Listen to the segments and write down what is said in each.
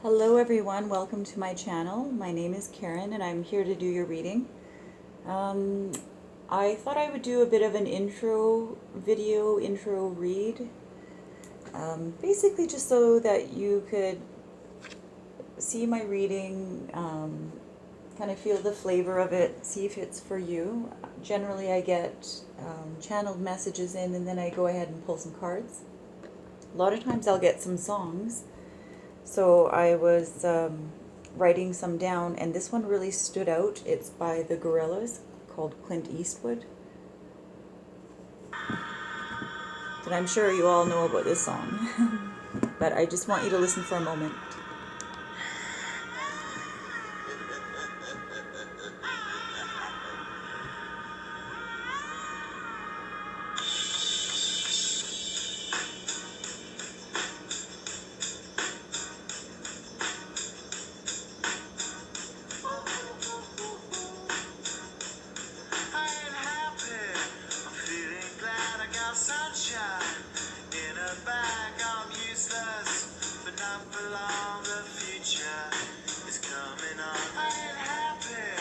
Hello everyone, welcome to my channel. My name is Karen and I'm here to do your reading. Um, I thought I would do a bit of an intro read, basically just so that you could see my reading, kind of feel the flavor of it, see if it's for you. Generally I get channeled messages in and then I go ahead and pull some cards. A lot of times I'll get some songs. So I was writing some down, and this one really stood out. It's by the Gorillaz, called Clint Eastwood. And I'm sure you all know about this song, but I just want you to listen for a moment. Sunshine in a bag, I'm useless, but not for long. The future is coming on. I ain't happy,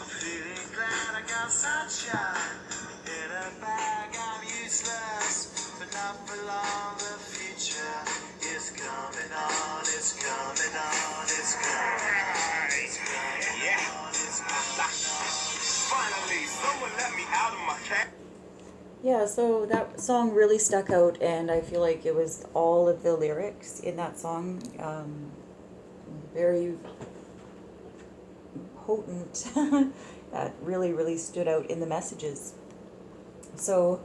I'm feeling glad I got sunshine in a bag, I'm useless, but not for long. The future is coming on, it's coming on, it's coming on, it's coming on, it's coming on. Finally, someone let me out of my cat. Yeah, so that song really stuck out, and I feel like it was all of the lyrics in that song, very potent, that really stood out in the messages. So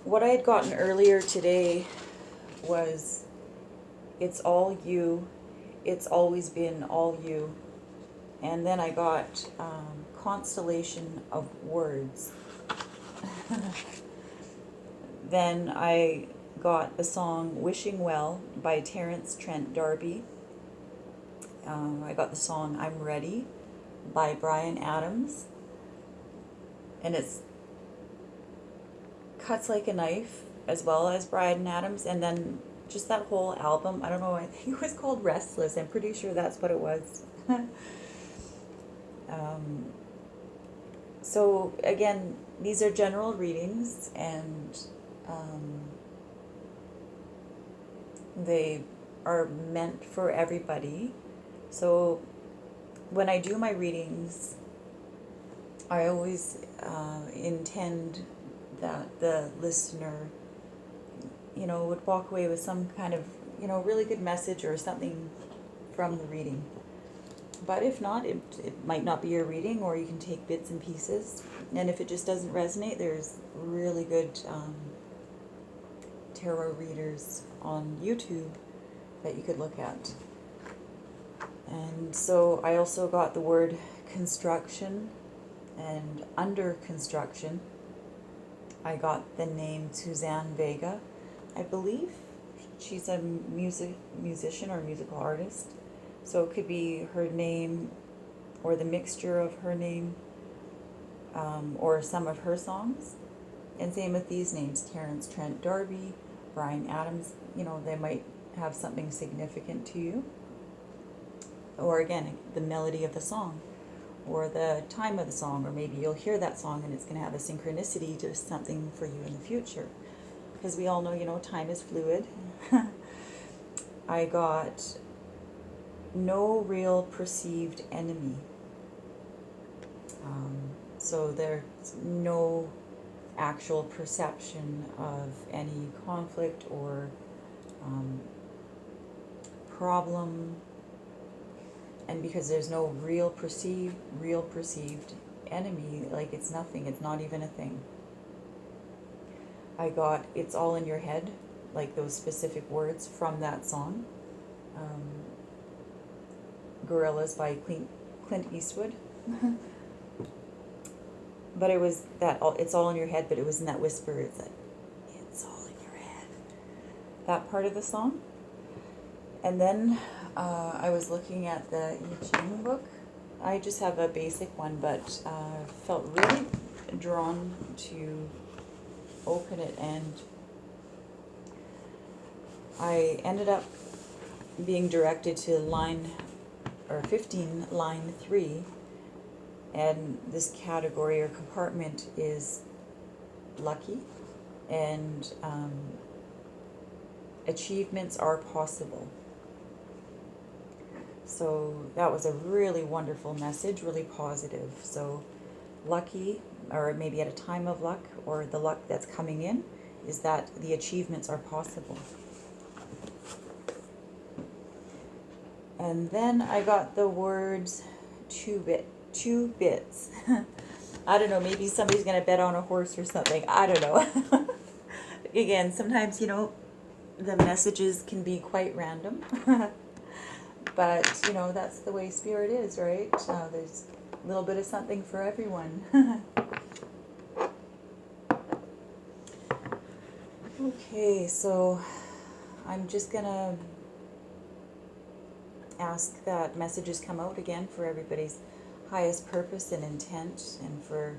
what I had gotten earlier today was, it's all you, it's always been all you. And then I got constellation of words. Then I got the song Wishing Well by Terence Trent D'Arby. I got the song I'm Ready by Bryan Adams. And it's cuts like a knife as well as Bryan Adams. And then just that whole album, I don't know, I think it was called Restless. I'm pretty sure that's what it was. So again, these are general readings, and they are meant for everybody. So when I do my readings, I always intend that the listener, would walk away with some kind of, really good message or something from the reading. But if not, it might not be your reading, or you can take bits and pieces. And if it just doesn't resonate, there's really good tarot readers on YouTube that you could look at. And so I also got the word construction and under construction. I got the name Suzanne Vega. I believe she's a musician or musical artist. So it could be her name or the mixture of her name, or some of her songs. And same with these names, Terence Trent D'Arby, Bryan Adams. They might have something significant to you. Or again, the melody of the song, or the time of the song, or maybe you'll hear that song and it's going to have a synchronicity to something for you in the future. Because we all know, time is fluid. I got no real perceived enemy. So there's no actual perception of any conflict or problem. And because there's no real perceived enemy, like it's nothing, it's not even a thing. I got it's all in your head, like those specific words from that song. Gorillaz by Clint Eastwood. But it was that, it's all in your head, but it was in that whisper, it's like, it's all in your head. That part of the song. And then I was looking at the I Ching book. I just have a basic one, but felt really drawn to open it, and I ended up being directed to line or 15, line 3, and this category or compartment is lucky, and achievements are possible. So that was a really wonderful message, really positive. So lucky, or maybe at a time of luck, or the luck that's coming in, is that the achievements are possible. And then I got the words two bits. I don't know, maybe somebody's going to bet on a horse or something. I don't know. Again, sometimes, the messages can be quite random. But, that's the way Spirit is, right? There's a little bit of something for everyone. Okay, so I'm just going to ask that messages come out again for everybody's highest purpose and intent, and for,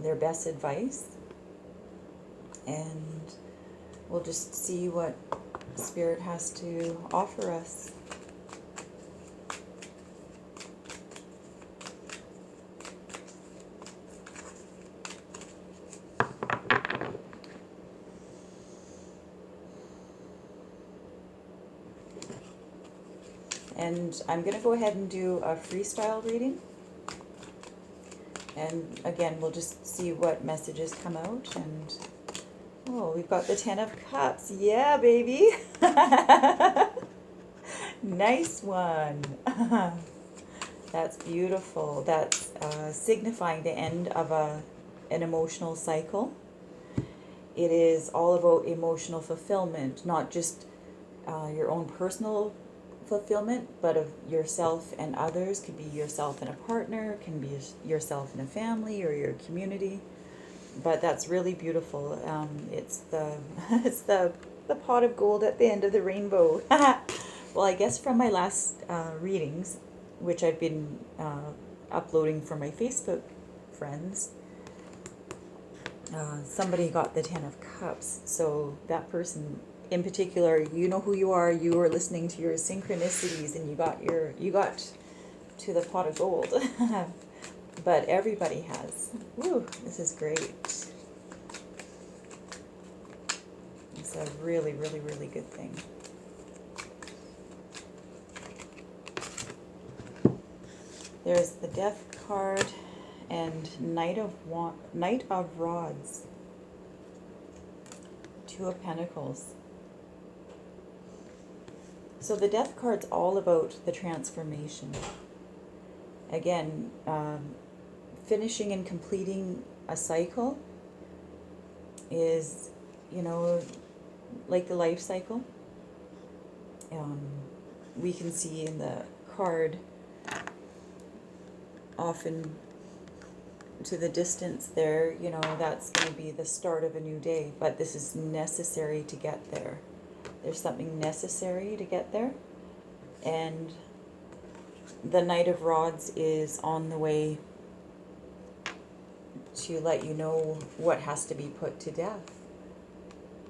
their best advice. And we'll just see what Spirit has to offer us. And I'm going to go ahead and do a freestyle reading. And again, we'll just see what messages come out. And oh, we've got the 10 of Cups. Yeah, baby. Nice one. That's beautiful. That's signifying the end of an emotional cycle. It is all about emotional fulfillment, not just your own personal fulfillment, but of yourself and others. Could be yourself and a partner, can be yourself and a family or your community. But that's really beautiful. It's the it's the pot of gold at the end of the rainbow. Well, I guess from my last readings, which I've been uploading for my Facebook friends, somebody got the 10 of Cups. So that person in particular, you know who you are. You were listening to your synchronicities, and you got to the pot of gold. But everybody has. Woo, this is great. It's a really, really, really good thing. There's the Death card and Knight of Rods. 2 of Pentacles. So the Death card's all about the transformation. Again, finishing and completing a cycle is, like the life cycle. We can see in the card often to the distance there, that's going to be the start of a new day. But this is necessary to get there. There's something necessary to get there. And the Knight of Rods is on the way to let you know what has to be put to death.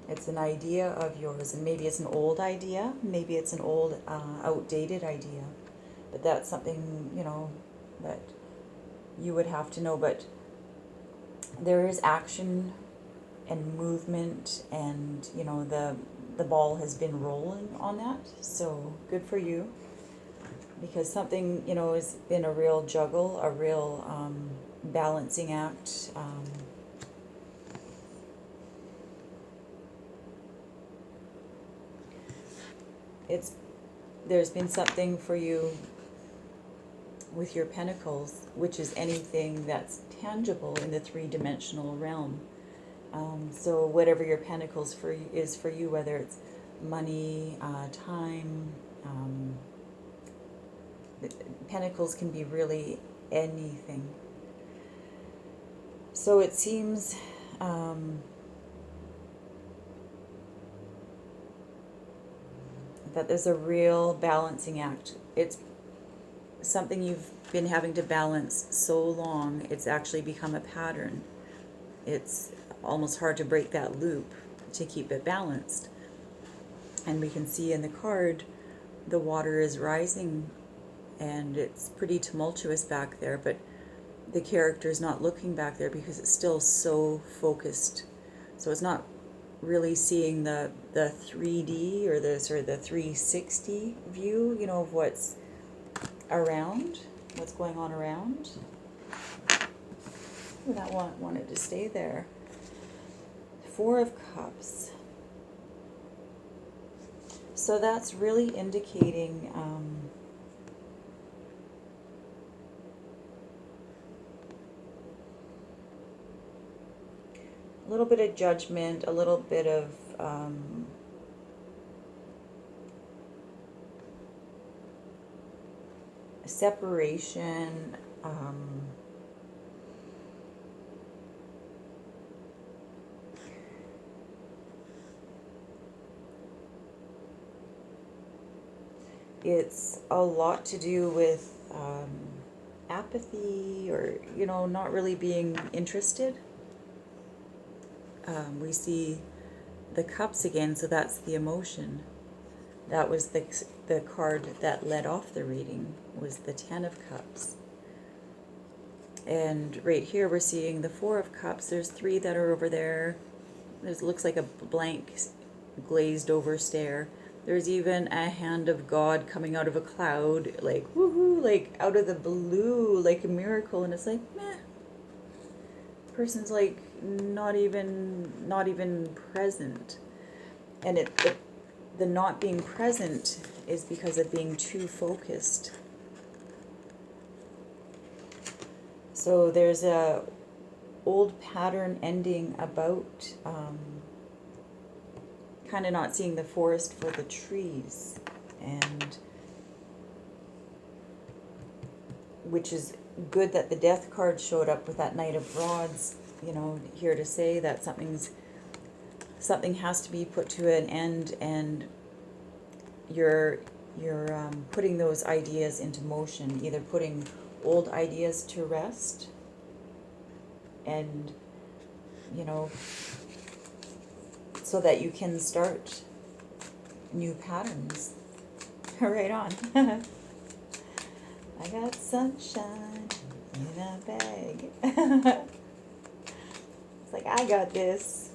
It's an idea of yours, and maybe it's an old idea, maybe it's an old, outdated idea. But that's something, that you would have to know. But there is action and movement, and, the ball has been rolling on that. So good for you. Because something, has been a real juggle, a real balancing act. There's been something for you with your Pentacles, which is anything that's tangible in the 3-dimensional realm. So whatever your Pentacles is for you, whether it's money, time, Pentacles can be really anything. So it seems that there's a real balancing act. It's something you've been having to balance so long, it's actually become a pattern. It's almost hard to break that loop to keep it balanced. And we can see in the card the water is rising, and it's pretty tumultuous back there, but the character is not looking back there because it's still so focused. So it's not really seeing the 3D or the sort of the 360 view, you know, of what's around, what's going on around. Ooh, that one wanted to stay there. Four of Cups. So that's really indicating a little bit of judgment, a little bit of separation, it's a lot to do with apathy, or, you know, not really being interested. We see the cups again, so that's the emotion. That was the card that led off the reading, was the Ten of Cups. And right here we're seeing the Four of Cups. There's three that are over there. It looks like a blank, glazed over stare. There's even a hand of God coming out of a cloud, like, woohoo, like out of the blue, like a miracle. And it's like, meh. Person's like not even present. And the not being present is because of being too focused. So there's a old pattern ending about kind of not seeing the forest for the trees, and which is good that the Death card showed up with that Knight of Rods, you know, here to say that something has to be put to an end, and you're putting those ideas into motion, either putting old ideas to rest and, you know, so that you can start new patterns. Right on. I got sunshine in a bag. It's like, I got this.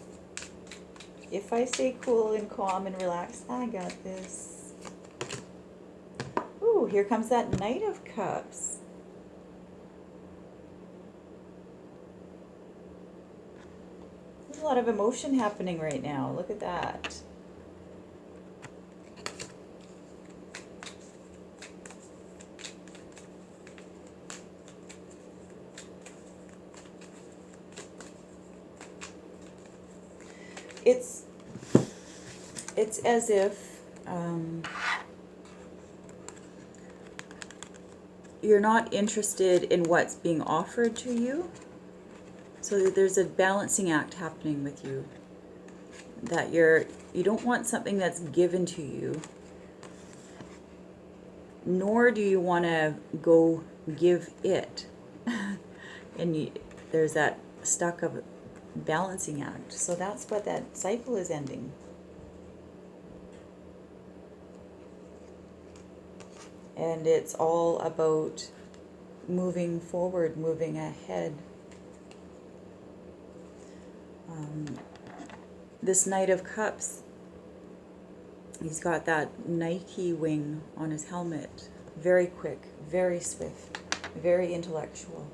If I stay cool and calm and relaxed, I got this. Ooh, here comes that Knight of Cups. There's a lot of emotion happening right now. Look at that. It's as if you're not interested in what's being offered to you. So there's a balancing act happening with you, that you don't want something that's given to you, nor do you want to go give it. And there's that stuck of balancing act. So that's what that cycle is ending. And it's all about moving forward, moving ahead. This Knight of Cups, he's got that Nike wing on his helmet. Very quick, very swift, very intellectual.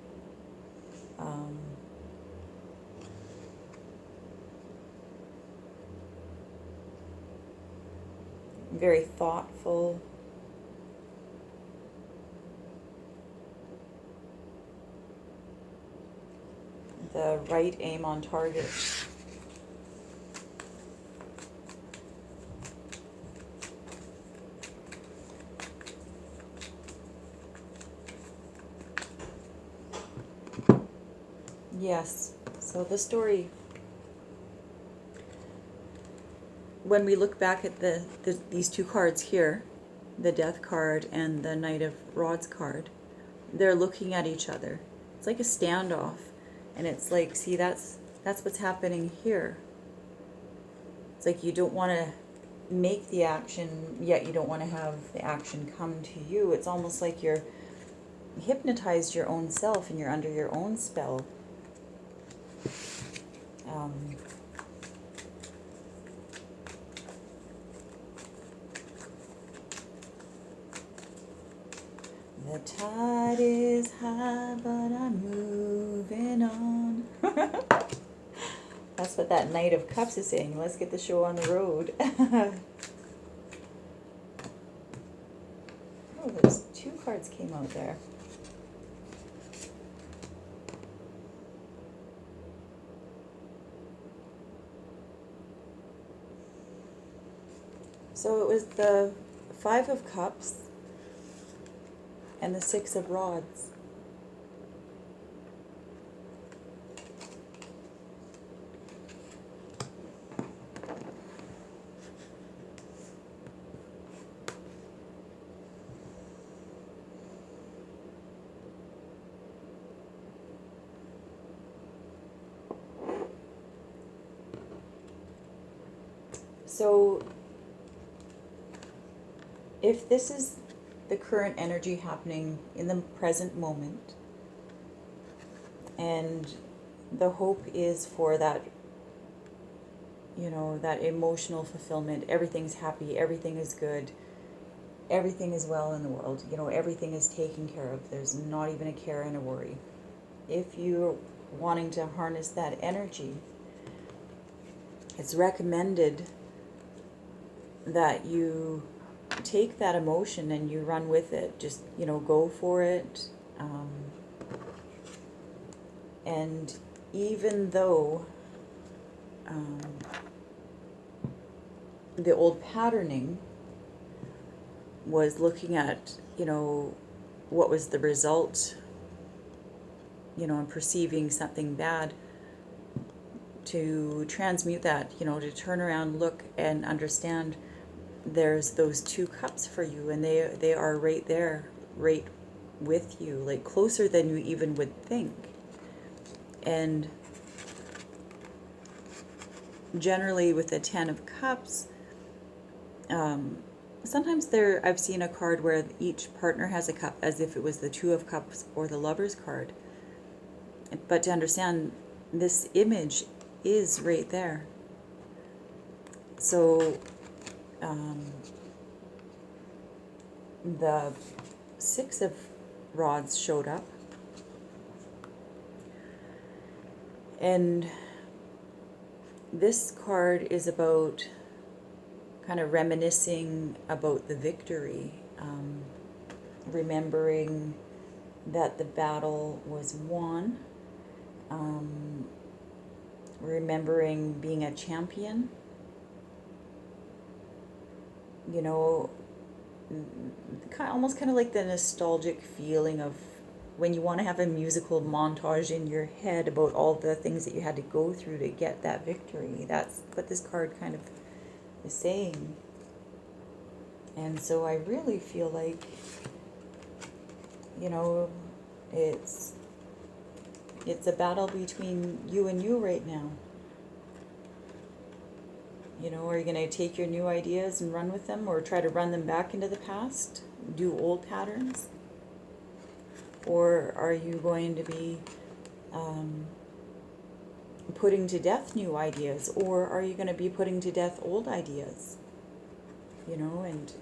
Very thoughtful. The right aim on target. Yes, so the story, when we look back at these two cards here, the Death card and the Knight of Rods card, they're looking at each other. It's like a standoff. And it's like, see, that's what's happening here. It's like you don't want to make the action, yet you don't want to have the action come to you. It's almost like you're hypnotized your own self and you're under your own spell. The tide is high, but I'm moving on. That's what that Knight of Cups is saying. Let's get the show on the road. Oh, there's 2 cards came out there. So it was the 5 of Cups and the 6 of Rods. So if this is the current energy happening in the present moment, and the hope is for that, that emotional fulfillment, everything's happy, everything is good, everything is well in the world, everything is taken care of, there's not even a care and a worry. If you're wanting to harness that energy, it's recommended that you take that emotion and you run with it. Just, go for it. And even though the old patterning was looking at, what was the result, and perceiving something bad, to transmute that, to turn around, look and understand there's those 2 cups for you, and they are right there, right with you, like closer than you even would think. And generally with the 10 of Cups, sometimes I've seen a card where each partner has a cup, as if it was the 2 of Cups or the Lover's card. But to understand, this image is right there. So the 6 of Rods showed up, and this card is about kind of reminiscing about the victory, remembering that the battle was won, remembering being a champion, almost kind of like the nostalgic feeling of when you want to have a musical montage in your head about all the things that you had to go through to get that victory. That's what this card kind of is saying. And so I really feel like, it's a battle between you and you right now. Are you going to take your new ideas and run with them, or try to run them back into the past, do old patterns? Or are you going to be putting to death new ideas, or are you going to be putting to death old ideas? And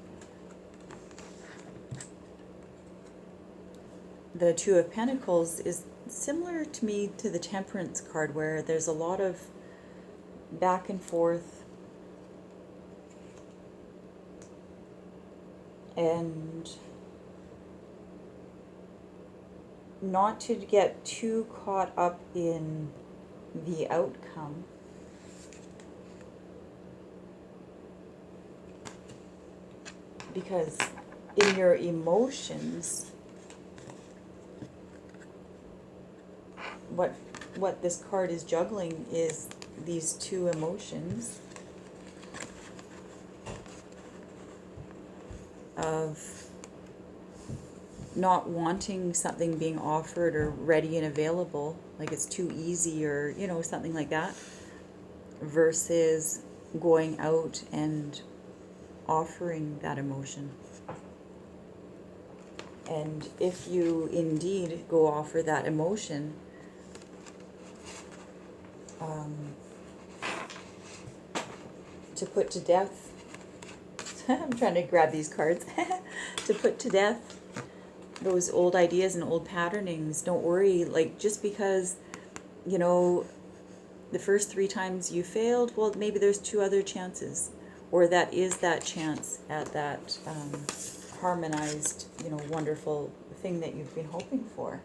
the 2 of Pentacles is similar to me to the Temperance card, where there's a lot of back and forth, and not to get too caught up in the outcome. Because in your emotions, what this card is juggling is these 2 emotions of not wanting something being offered or ready and available, like it's too easy, or something like that, versus going out and offering that emotion. And if you indeed go offer that emotion, to put to death, I'm trying to grab these cards, to put to death those old ideas and old patternings. Don't worry, like, just because, you know, the first 3 times you failed, well, maybe there's 2 other chances, or that is that chance at that harmonized, you know, wonderful thing that you've been hoping for.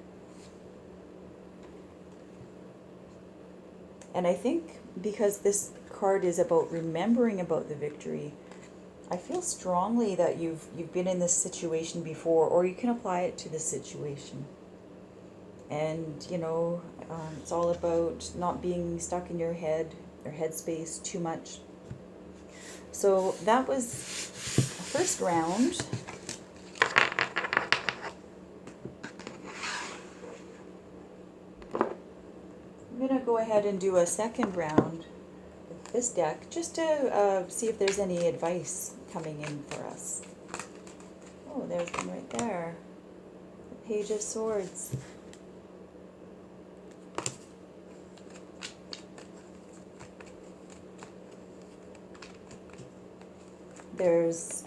And I think because this card is about remembering about the victory, I feel strongly that you've been in this situation before, or you can apply it to this situation. And, you know, it's all about not being stuck in your head or headspace too much. So that was the first round. I'm going to go ahead and do a second round with this deck, just to see if there's any advice coming in for us. Oh, there's one right there. The Page of Swords. There's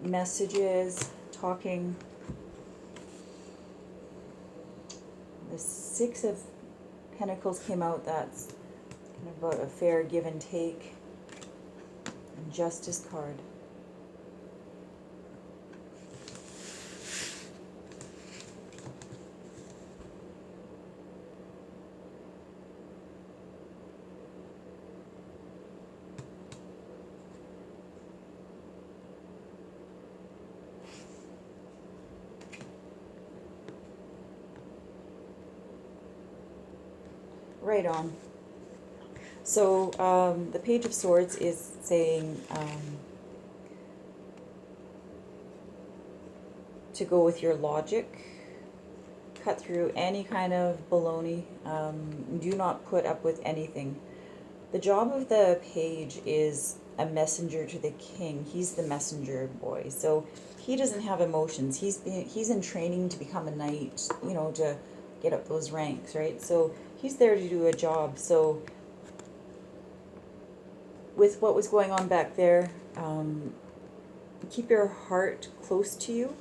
messages, talking. The Six of Pentacles came out. That's kind of about a fair give and take. And Justice card. Right on. So the Page of Swords is saying to go with your logic, cut through any kind of baloney, do not put up with anything. The job of the page is a messenger to the king. He's the messenger boy, so he doesn't have emotions. He's in training to become a knight, you know, to get up those ranks, right? So he's there to do a job. So with what was going on back there, keep your heart close to you.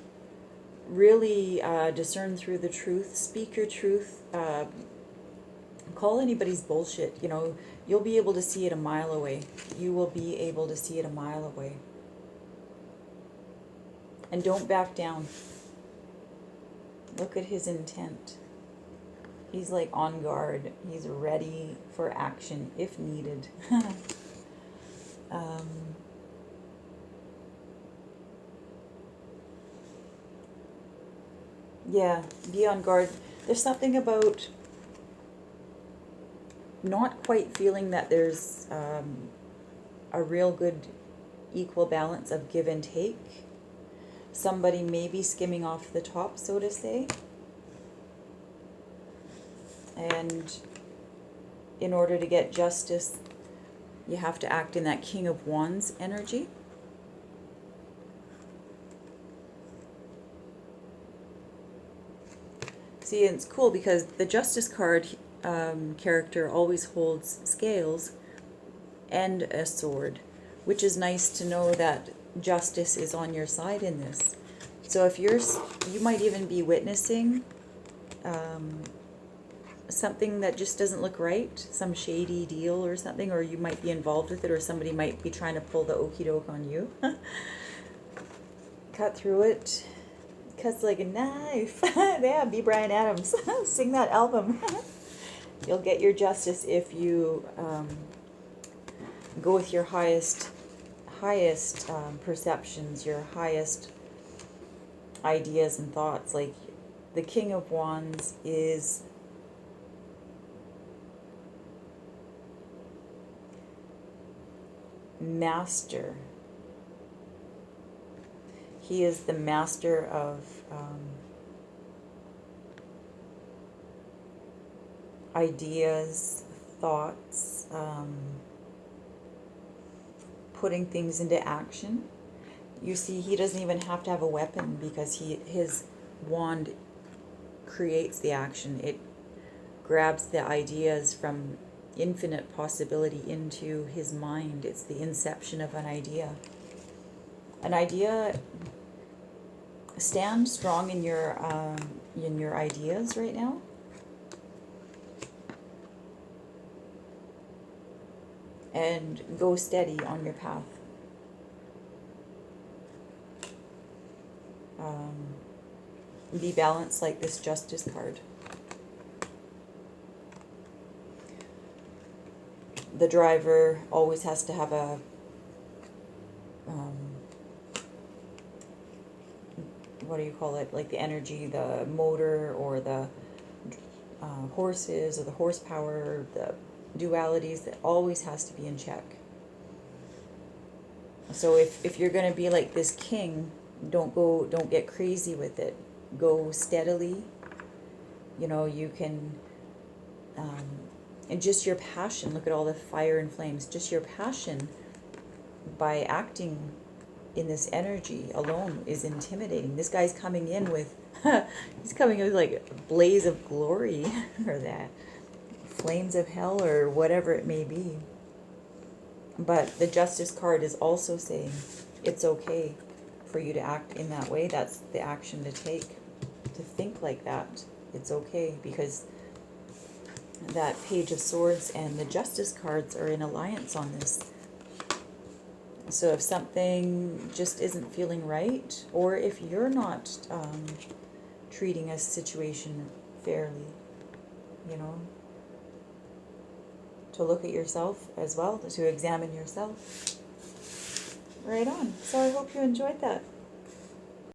Really discern through the truth. Speak your truth. Call anybody's bullshit. You know, you'll be able to see it a mile away. You will be able to see it a mile away. And don't back down. Look at his intent. He's like on guard. He's ready for action if needed. Yeah, be on guard. There's something about not quite feeling that there's a real good equal balance of give and take. Somebody may be skimming off the top, so to say. And in order to get justice, you have to act in that King of Wands energy. See, it's cool because the Justice card character always holds scales and a sword, which is nice to know that justice is on your side in this. So if you might even be witnessing something that just doesn't look right, some shady deal or something, or you might be involved with it, or somebody might be trying to pull the okie doke on you. Cut through it. Cuts like a knife. Yeah, be Bryan Adams. Sing that album. You'll get your justice if you go with your highest perceptions, your highest ideas and thoughts. Like the King of Wands is master. He is the master of ideas, thoughts, putting things into action. You see, he doesn't even have to have a weapon because his wand creates the action. It grabs the ideas from infinite possibility into his mind. It's the inception of an idea. An idea, stand strong in your ideas right now. And go steady on your path. Be balanced like this Justice card. The driver always has to have a what do you call it? Like the energy, the motor, or the horses, or the horsepower, the dualities, that always has to be in check. So if you're going to be like this king, don't get crazy with it. Go steadily. You know, you can, and just your passion, look at all the fire and flames, just your passion by acting in this energy alone is intimidating. This guy's coming in with, he's coming in with like a blaze of glory, or that flames of hell, or whatever it may be. But the Justice card is also saying it's okay for you to act in that way. That's the action to take, to think like that. It's okay, because that Page of Swords and the Justice cards are in alliance on this. So if something just isn't feeling right, or if you're not treating a situation fairly, you know, to look at yourself as well, to examine yourself. Right on. So I hope you enjoyed that.